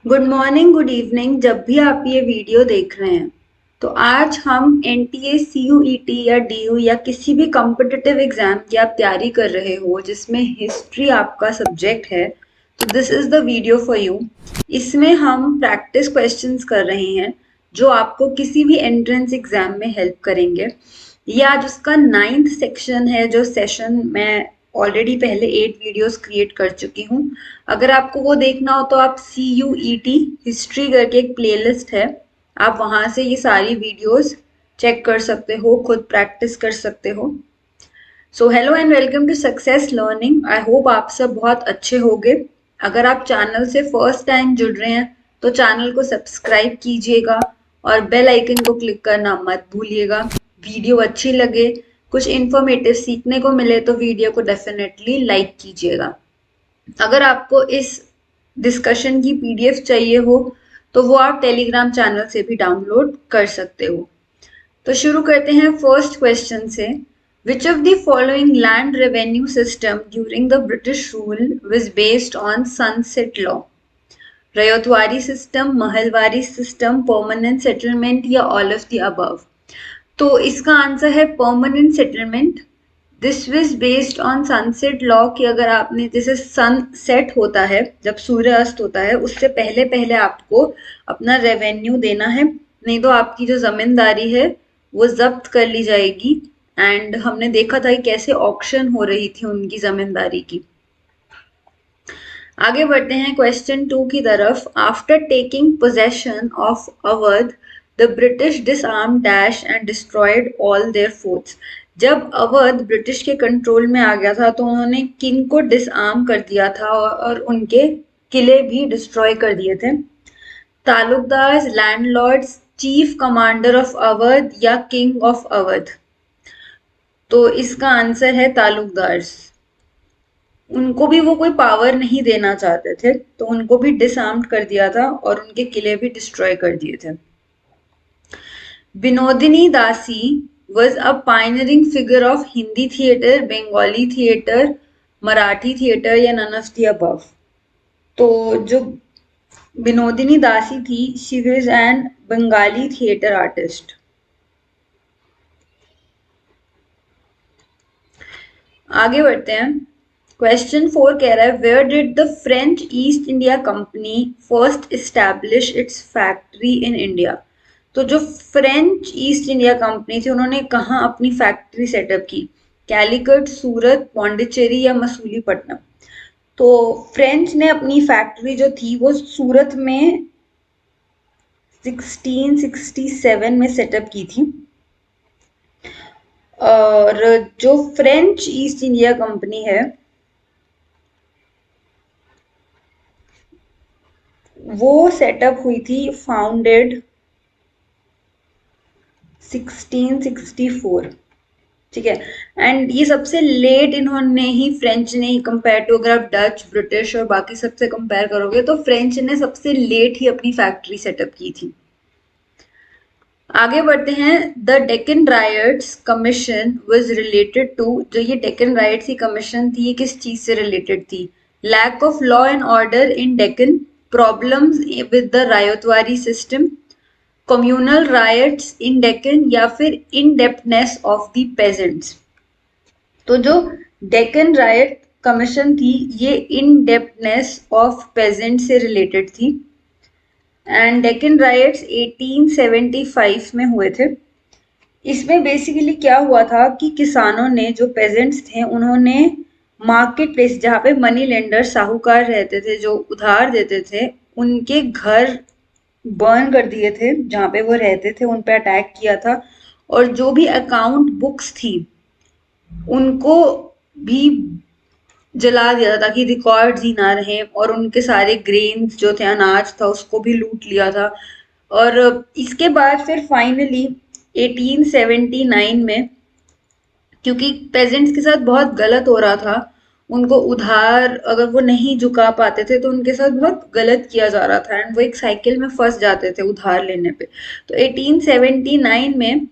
Good morning, good evening. जब भी आप ये वीडियो देख रहे हैं तो आज हम एनटीए, सीयूईटी या डीयू या किसी भी कॉम्पिटिटिव एग्जाम की आप तैयारी कर रहे हो जिसमें हिस्ट्री आपका सब्जेक्ट है, तो this is the video for you. इसमें हम प्रैक्टिस क्वेश्चंस कर रहे हैं जो आपको किसी भी एंट्रेंस एग्जाम में हेल्प करेंगे। ये आज उसका 9th सेक्शन है, जो सेशन मैं ऑलरेडी पहले 8 वीडियोस क्रिएट कर चुकी हूँ। अगर आपको वो देखना हो तो आप CUET हिस्ट्री करके एक प्लेलिस्ट है, आप वहां से ये सारी वीडियोस चेक कर सकते हो, खुद प्रैक्टिस कर सकते हो। So hello and welcome to success learning. I hope आप सब बहुत अच्छे होंगे। अगर आप चैनल से फर्स्ट टाइम जुड़ रहे हैं तो चैनल को सब्सक्राइब कीजिएगा और बेल आइकन को क्लिक करना मत भूलिएगा। वीडियो अच्छी लगे, कुछ इन्फॉर्मेटिव सीखने को मिले तो वीडियो को डेफिनेटली लाइक कीजिएगा। अगर आपको इस डिस्कशन की पीडीएफ चाहिए हो तो वो आप टेलीग्राम चैनल से भी डाउनलोड कर सकते हो। तो शुरू करते हैं फर्स्ट क्वेश्चन से। Which of the following land revenue system during the British rule was based on sunset law? Ryotwari system, Mahalwari system, permanent settlement या ऑल ऑफ द अबव? तो इसका आंसर है permanent settlement. This was based on sunset law कि अगर आपने, जैसे सन set होता है जब सूर्य अस्त होता है, उससे पहले पहले आपको अपना रेवेन्यू देना है, नहीं तो आपकी जो जमींदारी है वो जब्त कर ली जाएगी। एंड हमने देखा था कि कैसे ऑक्शन हो रही थी उनकी जमींदारी की। आगे बढ़ते हैं क्वेश्चन 2 की तरफ। After taking possession of Awadh the British disarm dash and destroyed all their forts. जब अवध ब्रिटिश के कंट्रोल में आ गया था तो उन्होंने किंग को डिसआर्म कर दिया था और उनके किले भी डिस्ट्रॉय कर दिए थे। Talukdar, landlords, chief commander of Awadh या किंग ऑफ अवध? तो इसका आंसर है तालुकदार्स। उनको भी वो कोई पावर नहीं देना चाहते थे तो उनको भी डिसआर्म्ड कर दिया था और उनके किले भी डिस्ट्रॉय कर दिए थे। विनोदिनी दासी was a pioneering figure of Hindi theatre, Bengali theatre, Marathi theatre या none of the above? तो जो विनोदिनी दासी थी, she was an Bengali theatre artist. आगे बढ़ते हैं। क्वेश्चन 4 कह रहा है where did the French East India Company first establish its factory in India? तो जो फ्रेंच ईस्ट इंडिया कंपनी थी उन्होंने कहाँ अपनी फैक्ट्री सेटअप की? कैलिकट, सूरत, पौंडीचेरी या मसूलीपट्टनम? तो फ्रेंच ने अपनी फैक्ट्री जो थी वो सूरत में 1667 में सेटअप की थी। और जो फ्रेंच ईस्ट इंडिया कंपनी है वो सेटअप हुई थी, फाउंडेड 1664। ठीक है। एंड ये सबसे लेट इन्होंने ही, फ्रेंच ने ही, कंपेयर टू अगर आप डच, ब्रिटिश और बाकी सबसे कंपेयर करोगे तो फ्रेंच ने सबसे लेट ही अपनी फैक्ट्री सेटअप की थी। आगे बढ़ते हैं। The Deccan riots commission was related to, जो ये डेक्कन रायट्स की कमीशन थी ये किस चीज से रिलेटेड थी? Lack of law and order in Deccan, problems with the Ryotwari system, communal riots in Deccan या फिर इनडेप्थनेस ऑफ द पेजेंट्स? तो जो डेक्कन रायट कमीशन थी ये इनडेप्थनेस ऑफ पेजेंट से रिलेटेड थी। एंड डेक्कन राइट्स 1875 में हुए थे। इसमें बेसिकली क्या हुआ था कि किसानों ने, जो पेजेंट्स थे, उन्होंने मार्केट प्लेस जहाँ पे मनी लेंडर, साहूकार रहते थे जो उधार देते थे, उनके घर बर्न कर दिए थे जहाँ पे वो रहते थे, उन पे अटैक किया था। और जो भी अकाउंट बुक्स थी उनको भी जला दिया था ताकि रिकॉर्ड्स ही ना रहे, और उनके सारे ग्रेन्स जो थे, अनाज था, उसको भी लूट लिया था। और इसके बाद फिर फाइनली 1879 में, क्योंकि पेजेंट्स के साथ बहुत गलत हो रहा था, उनको उधार अगर वो नहीं चुका पाते थे तो उनके साथ बहुत गलत किया जा रहा था एंड वो एक साइकिल में फंस जाते थे उधार लेने पे। तो 1879 में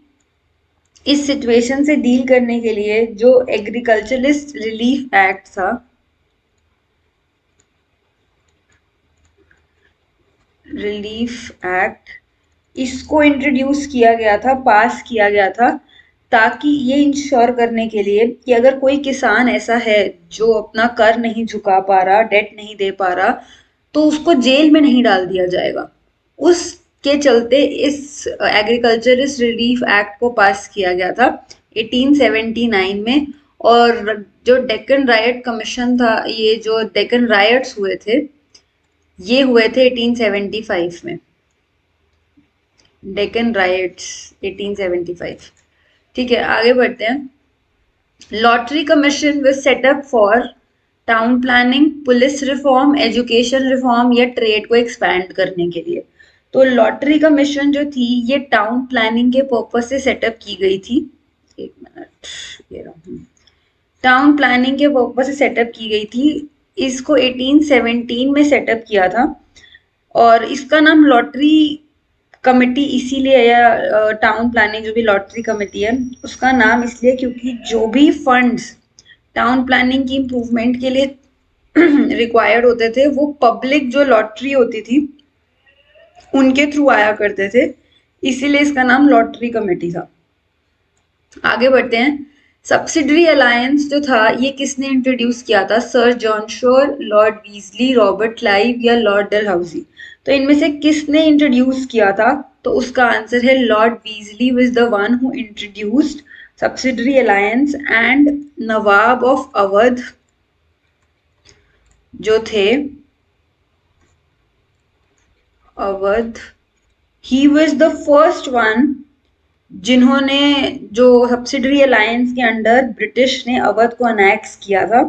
इस सिचुएशन से डील करने के लिए जो एग्रीकल्चरलिस्ट रिलीफ एक्ट था रिलीफ एक्ट, इसको इंट्रोड्यूस किया गया था, पास किया गया था, ताकि ये इंश्योर करने के लिए कि अगर कोई किसान ऐसा है जो अपना कर नहीं चुका पा रहा, डेट नहीं दे पा रहा, तो उसको जेल में नहीं डाल दिया जाएगा। उसके चलते इस एग्रीकल्चरिस्ट रिलीफ एक्ट को पास किया गया था 1879 में। और जो डेक्कन रायट कमीशन था, ये जो डेक्कन रायट्स हुए थे, ये हुए थे 1875 में। डेक्कन रायट्स 1875। ठीक है, आगे बढ़ते हैं। Lottery commission was set up for town planning, police reform, education reform या ट्रेड को एक्सपैंड करने के लिए। तो लॉटरी कमीशन जो थी ये टाउन प्लानिंग के पर्पज से सेटअप की गई थी। एक मिनट, ये रहा। टाउन प्लानिंग के पर्पज से सेटअप की गई थी। इसको 1817 में सेटअप किया था और इसका नाम लॉटरी कमेटी इसीलिए, या टाउन प्लानिंग जो भी लॉटरी कमेटी है उसका नाम इसलिए क्योंकि जो भी फंड्स टाउन प्लानिंग की इम्प्रूवमेंट के लिए रिक्वायर्ड होते थे वो पब्लिक जो लॉटरी होती थी उनके थ्रू आया करते थे, इसीलिए इसका नाम लॉटरी कमेटी था। आगे बढ़ते हैं। सब्सिडरी अलायंस जो था ये किसने इंट्रोड्यूस किया था? Sir John Shore, Lord Weasley, Robert Clive या लॉर्ड डलहौजी। तो इनमें से किसने इंट्रोड्यूस किया था? तो उसका आंसर है Lord Weasley was the one who introduced subsidiary alliance. And Nawab of Awadh जो थे, अवध, ही वाज द फर्स्ट वन जिन्होंने, जो सब्सिडरी अलायंस के अंडर ब्रिटिश ने अवध को अनेक्स किया था।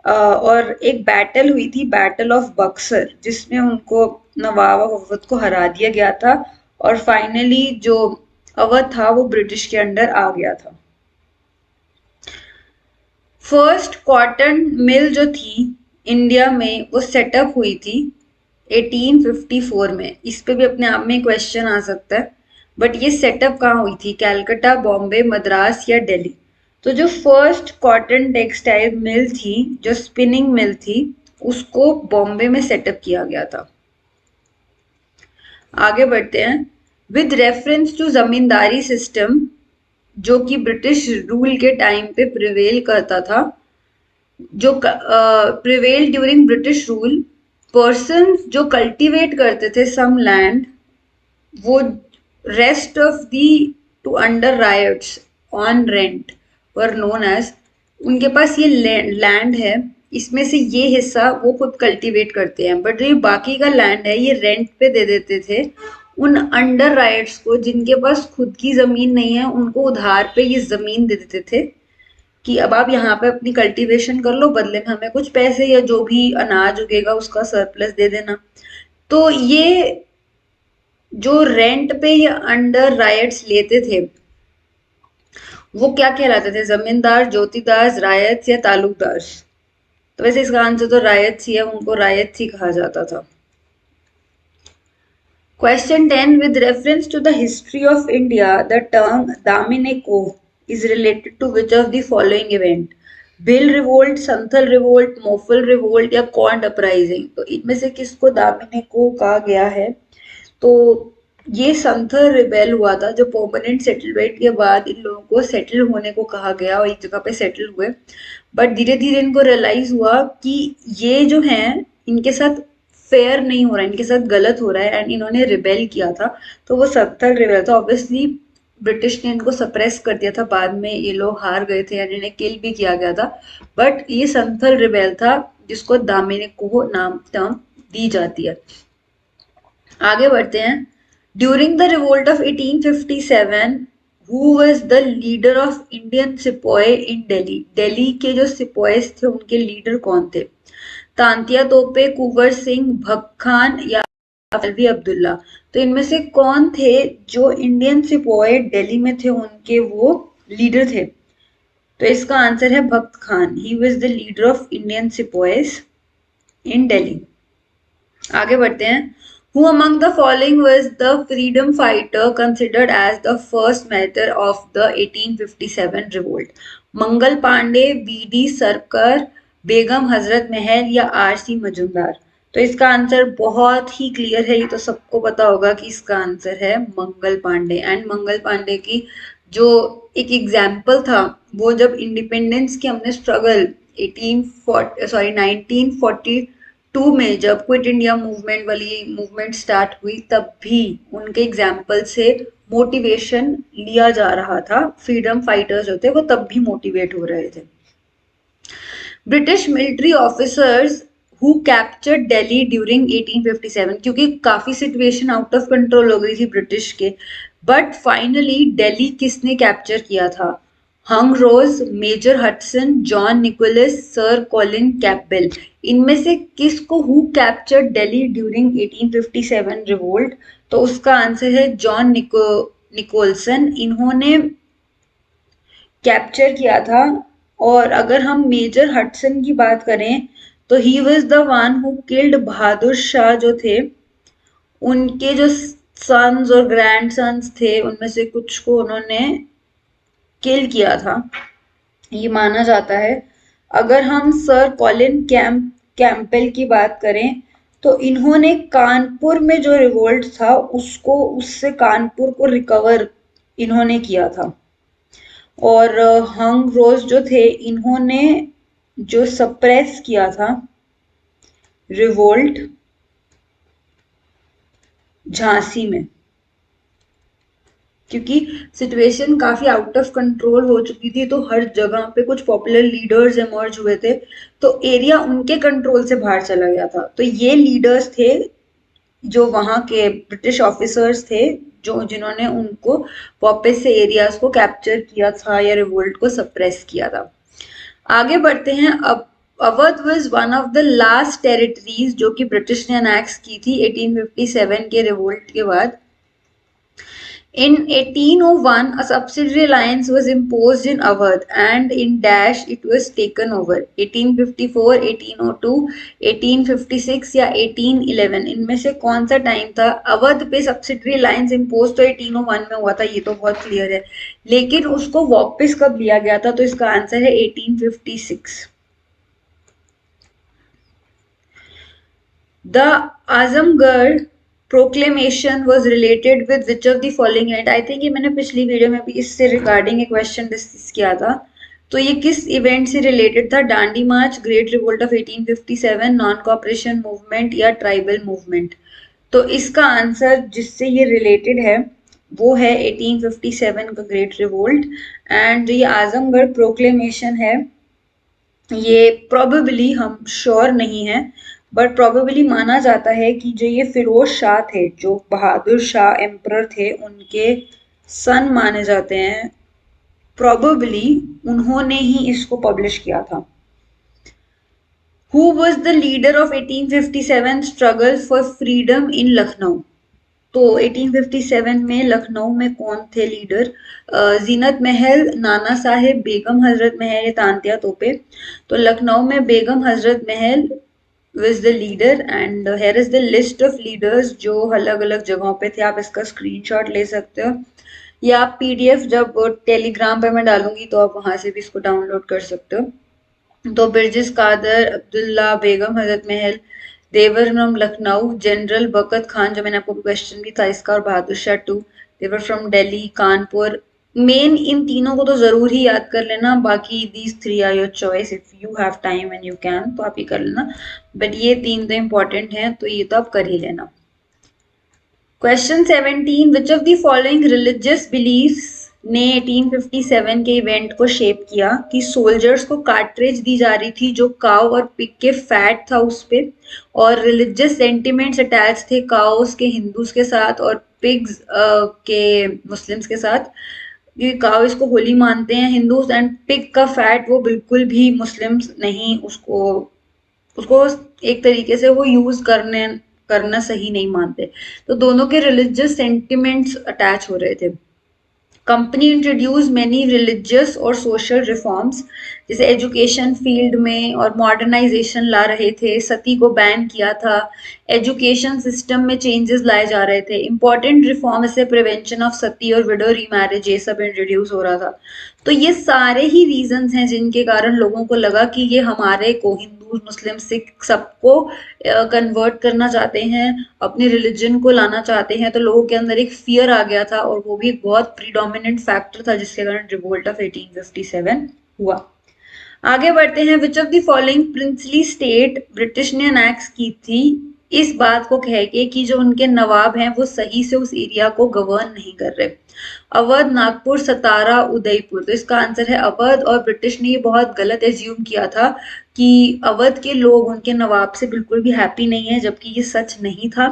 और एक बैटल हुई थी, बैटल ऑफ बक्सर, जिसमें उनको नवाब ऑफ अवध को हरा दिया गया था और फाइनली जो अवध था वो ब्रिटिश के अंडर आ गया था। फर्स्ट कॉटन मिल जो थी इंडिया में वो सेटअप हुई थी 1854 में। इस पे भी अपने आप में क्वेश्चन आ सकता है, बट ये सेटअप कहाँ हुई थी? कैलकाटा, बॉम्बे, मद्रास या दिल्ली? तो जो फर्स्ट कॉटन टेक्सटाइल मिल थी, जो स्पिनिंग मिल थी, उसको बॉम्बे में सेटअप किया गया था। आगे बढ़ते हैं। With reference to zamindari system जो कि ब्रिटिश रूल के टाइम पे प्रिवेल करता था, जो prevail during British rule, person जो कल्टीवेट करते थे सम लैंड, वो rest of the to under rights on rent were known as, उनके पास ये लैंड है, इसमें से ये हिस्सा वो खुद कल्टीवेट करते हैं, बट जो बाकी का लैंड है ये रेंट पे दे देते थे उन अंडर राइट्स को, जिनके पास खुद की जमीन नहीं है, उनको उधार पे ये जमीन दे देते थे कि अब आप यहाँ पे अपनी कल्टीवेशन कर लो, बदले में हमें कुछ पैसे या जो भी अनाज उगेगा उसका सरप्लस दे देना। तो ये जो रेंट पे या अंडर राइट्स लेते थे वो क्या कहलाते थे? जमींदार, ज्योतिदार, रायत या तालुकदार? तो वैसे इसका आंसर तो रायत ही है, उनको रायत ही कहा जाता था। Question 10. With reference to the history of India, the term Damine Ko is related to which of the following event? Bhil revolt, Santhal revolt, Moffal revolt या Quant uprising? तो इनमें से किसको दामिनी को कहा गया है? तो ये संथल रिबेल हुआ था, जो परमानेंट सेटलमेंट के बाद इन लोगों को सेटल होने को कहा गया और एक जगह पे सेटल हुए, बट धीरे धीरे इनको रियलाइज हुआ कि ये जो है इनके साथ फेयर नहीं हो रहा है, इनके साथ गलत हो रहा है, एंड इन्होंने रिबेल किया था। तो वो संथल रिबेल था। ऑब्वियसली ब्रिटिश ने इनको सप्रेस कर दिया था, बाद में ये लोग हार गए थे एंड इन्हें किल भी किया गया था, बट ये संथल रिबेल था जिसको दामिनी को नाम टर्म दी जाती है। आगे बढ़ते हैं। During the revolt of 1857 who was the leader of Indian sepoy in Delhi? Delhi के जो सिपोएस थे उनके लीडर कौन थे? तांतिया तोपे, कुंवर सिंह, भक्त खान या अलवी अब्दुल्ला? तो इनमें से कौन थे जो इंडियन सिपोए दिल्ली में थे उनके वो लीडर थे? तो इसका आंसर है Bakht Khan. He was the leader of Indian sepoys in Delhi. आगे बढ़ते हैं। Who among the following was the freedom fighter considered as the first martyr of the 1857 revolt? Mangal Pandey, B D Sarkar, Begum Hazrat महल या आर सी मजूमदार? तो इसका आंसर बहुत ही क्लियर है, ये तो सबको पता होगा कि इसका आंसर है मंगल पांडे। एंड मंगल पांडे की जो एक एग्जाम्पल था, वो जब इंडिपेंडेंस की हमने स्ट्रगल 1942 में जब क्विट इंडिया मूवमेंट वाली मूवमेंट स्टार्ट हुई, तब भी उनके एग्जाम्पल से मोटिवेशन लिया जा रहा था। फ्रीडम फाइटर्स जो थे वो तब भी मोटिवेट हो रहे थे। British military officers who captured Delhi during 1857, क्योंकि काफी सिचुएशन आउट ऑफ कंट्रोल हो गई थी ब्रिटिश के, बट फाइनली दिल्ली किसने कैप्चर किया था? हंग Rose, major Hudson, John Nicholson, sir Colin Campbell. इनमें से किसको who captured Delhi during 1857 revolt? तो उसका आंसर है जॉन निकोलसन। इन्होंने कैप्चर किया था। और अगर हम मेजर हडसन की बात करें तो he was the one who killed Bahadur Shah जो थे, उनके जो सन्स और ग्रैंड सन्स थे उनमें से कुछ को उन्होंने किल किया था, ये माना जाता है। अगर हम सर कॉलिन कैंपबेल की बात करें तो इन्होंने कानपुर में जो रिवोल्ट था उसको, उससे कानपुर को रिकवर इन्होंने किया था। और हंग रोज जो थे, इन्होंने जो सप्रेस किया था रिवोल्ट झांसी में, क्योंकि सिचुएशन काफी आउट ऑफ कंट्रोल हो चुकी थी, तो हर जगह पे कुछ पॉपुलर लीडर्स इमर्ज हुए थे, तो एरिया उनके कंट्रोल से बाहर चला गया था। तो ये लीडर्स थे जो वहां के ब्रिटिश ऑफिसर्स थे, जो जिन्होंने उनको वापस से एरियाज को कैप्चर किया था या रिवोल्ट को सप्रेस किया था। आगे बढ़ते हैं। अब Awadh was one of the last territories जो कि ब्रिटिश ने अनेक्स की थी 1857 के रिवोल्ट के बाद। In 1801, a subsidiary alliance was imposed in Awadh, and in Dash it was taken over. 1854, 1802, 1856 या 1811, इनमें से कौन सा टाइम था? अवध पे सब्सिडरी अलायंस इम्पोज तो 1801 में हुआ था, ये तो बहुत क्लियर है, लेकिन उसको वापस कब लिया गया था? तो इसका आंसर है 1856। The Azamgarh proclamation was related with which of the following event? I think ये मैंने पिछली वीडियो में भी इससे रिगार्डिंग एक क्वेश्चन डिस्कस किया था। तो ये किस इवेंट से रिलेटेड था? Dandi march, great revolt of 1857, non cooperation movement या ट्राइबल मूवमेंट? तो इसका आंसर जिससे ये रिलेटेड है वो है 1857 का ग्रेट रिवोल्ट। एंड जो ये आजमगढ़ प्रोक्लेमेशन है, ये प्रोबेबली, हम श्योर नहीं है, बट प्रोबेबली माना जाता है कि जो ये फिरोज शाह थे, जो बहादुर शाह एम्परर थे, उनके सन माने जाते हैं, प्रोबेबली उन्होंने ही इसको पब्लिश किया था। Who was the leader of 1857 struggle for freedom इन लखनऊ? तो 1857 में लखनऊ में कौन थे लीडर? जीनत महल, नाना साहेब, बेगम हजरत महल या तांत्या तोपे? तो लखनऊ में बेगम हजरत महल was the leader, and here is the list of leaders जो अलग अलग जगहों पे थे। आप इसका स्क्रीनशॉट ले सकते हो, या आप पीडीएफ जब टेलीग्राम पे मैं डालूंगी तो आप वहां से भी इसको डाउनलोड कर सकते हो। तो Birjis Kader, Abdullah, Begum Hazrat Mahal, they were from Lucknow, general Bakht Khan, जो मैंने आपको क्वेश्चन भी था इसका, और Bahadur Shah two, they were from Delhi, Kanpur. Main इन तीनों को तो जरूर ही याद कर लेना, बाकी these three are your choice, if you have time and you can तो आप ही कर लेना, बट ये तीन तो इम्पोर्टेंट हैं, तो ये तो आप कर ही लेना। Question 17, which of the following religious beliefs ने 1857 के इवेंट को शेप किया? कि सोल्जर्स को कार्ट्रिज दी जा रही थी जो काउ और पिग के फैट था उस पे, और रिलीजियस सेंटिमेंट्स अटैच थे काउस के हिंदूज के साथ और पिग्स के मुस्लिम्स के साथ। ये काउ इसको होली मानते हैं हिंदूज, एंड पिग का फैट वो बिल्कुल भी मुस्लिम्स नहीं, उसको उसको एक तरीके से वो यूज करना सही नहीं मानते। तो दोनों के रिलीजियस सेंटिमेंट्स अटैच हो रहे थे। कंपनी इंट्रोड्यूस मेनी रिलीजियस और सोशल रिफॉर्म्स, जैसे एजुकेशन फील्ड में और मॉडर्नाइजेशन ला रहे थे, सती को बैन किया था, एजुकेशन सिस्टम में चेंजेस लाए जा रहे थे, इंपॉर्टेंट रिफॉर्म जैसे प्रिवेंशन ऑफ सती और विडो रीमैरिज, ये सब इंट्रोड्यूस हो रहा था। तो ये सारे ही रीजंस हैं जिनके कारण लोगों को लगा कि ये हमारे को हिंदू हिंदूज, मुस्लिम, सिख सबको कन्वर्ट करना चाहते हैं, अपने रिलीजन को लाना चाहते हैं। तो लोगों के अंदर एक फियर आ गया था और वो भी एक बहुत प्रीडोमिनेंट फैक्टर था जिसके कारण रिवोल्ट ऑफ 1857 हुआ। आगे बढ़ते हैं। विच of the following princely state British ने अनेक्स की थी इस बात को कह के कि जो उनके नवाब हैं वो सही से उस एरिया को गवर्न नहीं कर रहे? अवध, नागपुर, सतारा, उदयपुर। तो इसका आंसर है अवध। और ब्रिटिश ने ये बहुत गलत एज्यूम किया था कि अवध के लोग उनके नवाब से बिल्कुल भी हैप्पी नहीं है, जबकि ये सच नहीं था।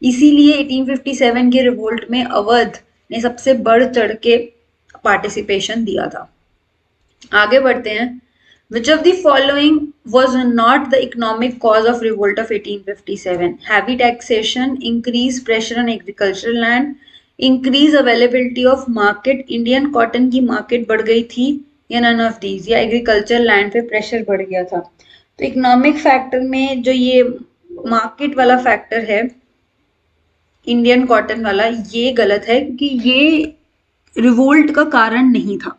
इसीलिए 1857 के रिवोल्ट में अवध ने सबसे बढ़ चढ़ के पार्टिसिपेशन दिया था। आगे बढ़ते हैं। Which of the following was not the economic cause of revolt of 1857? Heavy taxation, increased pressure on agricultural land, increase availability of market, Indian cotton की market बढ़ गई थी, या none of these, या agricultural land पे pressure बढ़ गया था? तो इकोनॉमिक फैक्टर में जो ये मार्केट वाला फैक्टर है, इंडियन कॉटन वाला, ये गलत है क्योंकि ये रिवोल्ट का कारण नहीं था।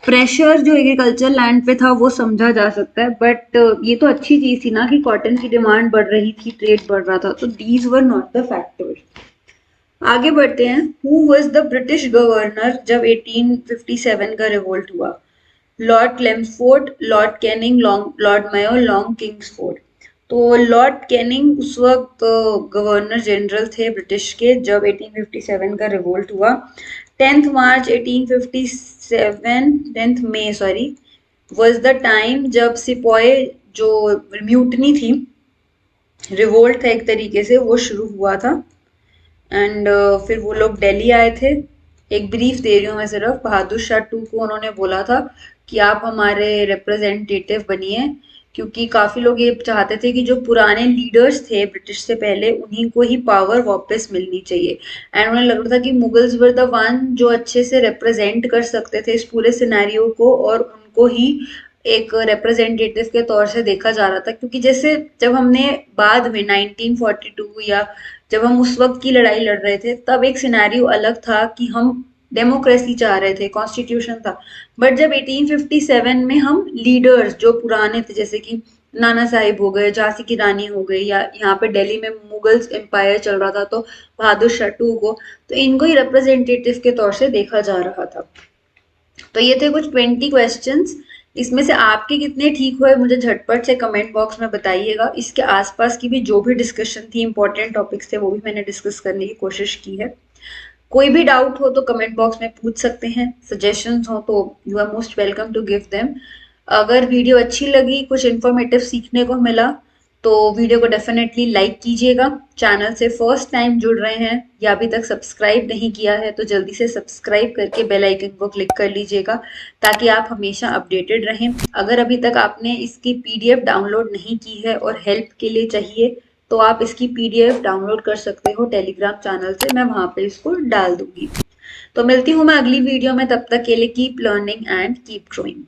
प्रेशर जो एग्रीकल्चर लैंड पे था वो समझा जा सकता है, बट ये तो अच्छी चीज थी ना कि कॉटन की डिमांड बढ़ रही थी, ट्रेड बढ़ रहा था, तो these were not the factors. आगे बढ़ते हैं। Who was the British governor जब 1857 का रिवोल्ट हुआ? Lord Chelmsford, lord Canning, lord Mayo, लॉन्ग किंग्सफोर्ड। तो लॉर्ड कैनिंग उस वक्त गवर्नर जनरल थे ब्रिटिश के जब 1857 का रिवोल्ट हुआ। 10th March 1857, 10th May sorry, was the time जब सिपॉय जो म्यूटनी थी, रिवोल्ट था एक तरीके से, वो शुरू हुआ था। एंड फिर वो लोग दिल्ली आए थे। एक ब्रीफ दे रही हूँ मैं सिर्फ। बहादुर शाह टू को उन्होंने बोला था कि आप हमारे रिप्रेजेंटेटिव बनिए, क्योंकि काफी लोग ये चाहते थे कि जो पुराने लीडर्स थे ब्रिटिश से पहले उन्हीं को ही पावर वापस मिलनी चाहिए। एंड उन्हें लग रहा था कि मुगल्स वर द वन जो अच्छे से रिप्रेजेंट कर सकते थे इस पूरे सिनेरियो को, और उनको ही एक रिप्रेजेंटेटिव के तौर से देखा जा रहा था। क्योंकि जैसे जब हमने बाद में 1942 या जब हम उस वक्त की लड़ाई लड़ रहे थे तब एक सिनेरियो अलग था कि हम डेमोक्रेसी चाह रहे थे, कॉन्स्टिट्यूशन था। बट जब 1857 में हम लीडर्स जो पुराने थे, जैसे कि नाना साहिब हो गए, झांसी की रानी हो गई, या यहाँ पे दिल्ली में मुगल्स एम्पायर चल रहा था तो बहादुर शाह टू को, तो इनको ही रिप्रेजेंटेटिव के तौर से देखा जा रहा था। तो ये थे कुछ 20 क्वेश्चंस। इसमें से आपके कितने ठीक हुए मुझे झटपट से कमेंट बॉक्स में बताइएगा। इसके आसपास की भी जो भी डिस्कशन थी, इंपॉर्टेंट टॉपिक्स थे, वो भी मैंने डिस्कस करने की कोशिश की है। कोई भी डाउट हो तो कमेंट बॉक्स में पूछ सकते हैं, सजेशंस हो तो you are most welcome to give them. अगर वीडियो अच्छी लगी, कुछ इन्फॉर्मेटिव सीखने को मिला, तो वीडियो को डेफिनेटली लाइक कीजिएगा। चैनल से फर्स्ट टाइम जुड़ रहे हैं या अभी तक सब्सक्राइब नहीं किया है तो जल्दी से सब्सक्राइब करके बेल आइकन को क्लिक कर लीजिएगा ताकि आप हमेशा अपडेटेड रहें। अगर अभी तक आपने इसकी पीडीएफ डाउनलोड नहीं की है और हेल्प के लिए चाहिए तो आप इसकी पीडीएफ डाउनलोड कर सकते हो टेलीग्राम चैनल से, मैं वहां पे इसको डाल दूंगी। तो मिलती हूँ मैं अगली वीडियो में, तब तक के लिए keep learning and keep growing.